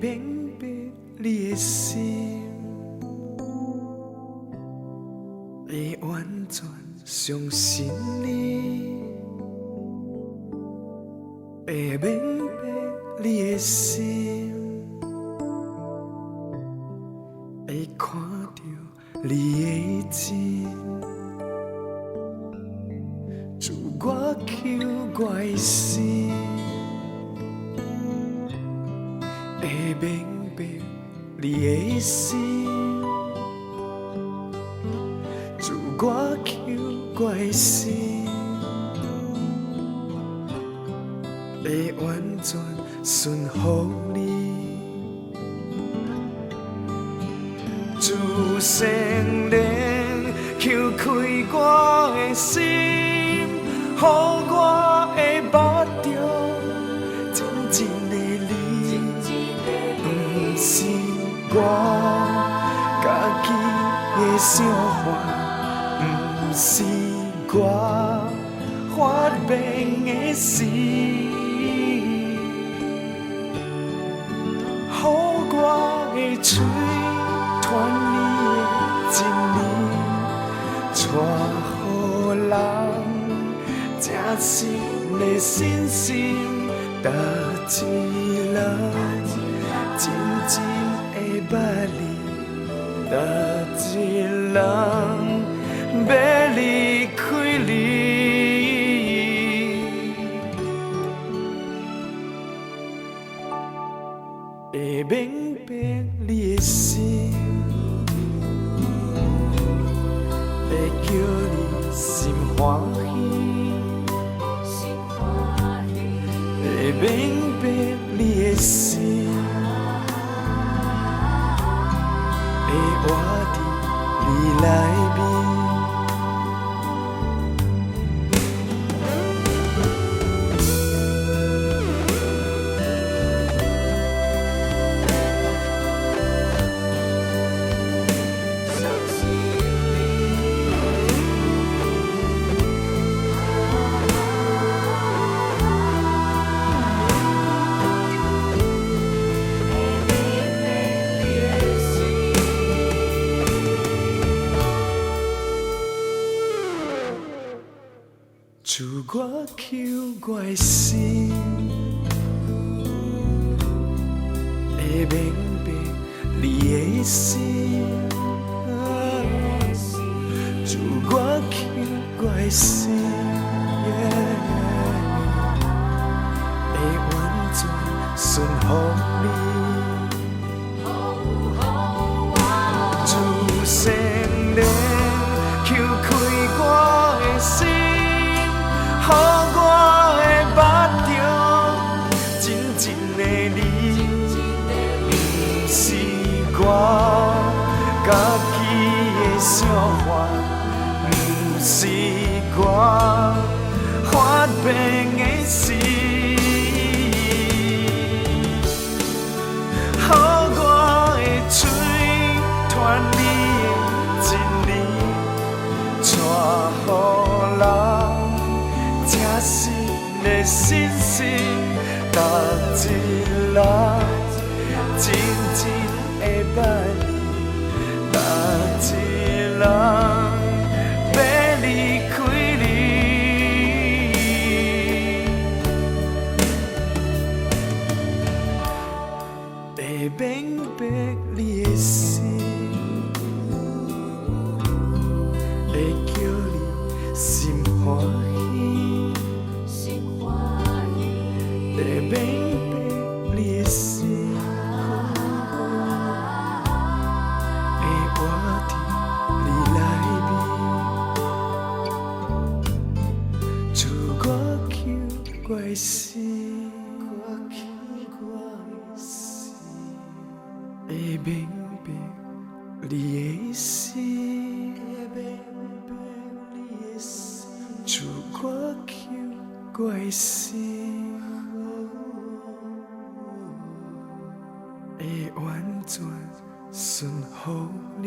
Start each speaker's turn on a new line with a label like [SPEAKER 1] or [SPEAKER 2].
[SPEAKER 1] 明白你的心，会完全相信你，会明白你的心，会看到你的真。自我求我的心，会明白你的心。自我求我的心，会完全顺服你。自善良求开我的心，予我会捌着真正的你，不是我家己的想法。不是我发明的事，予我的嘴传你的真理，带予人正实的信心。叨一人真正会捌你，叨一人要离开你，会明白你的心，会叫你心欢喜，会明白你的心，会活伫你内面。自我求我的心，会明白你的心。自我求我的心，会完全顺服你。自善良求开我的心，予我会捌着真正的你，不是我家己的想法，不是我发明的事，予我的嘴传你的真理，带予人正实的信心。叨一人真正会捌你，叨一人要离开你，会明白你的心，会叫你心欢喜，会明白你的心，会活伫你内面。自我求我的心，会明白你的心，自我求我的心，会完全顺服你。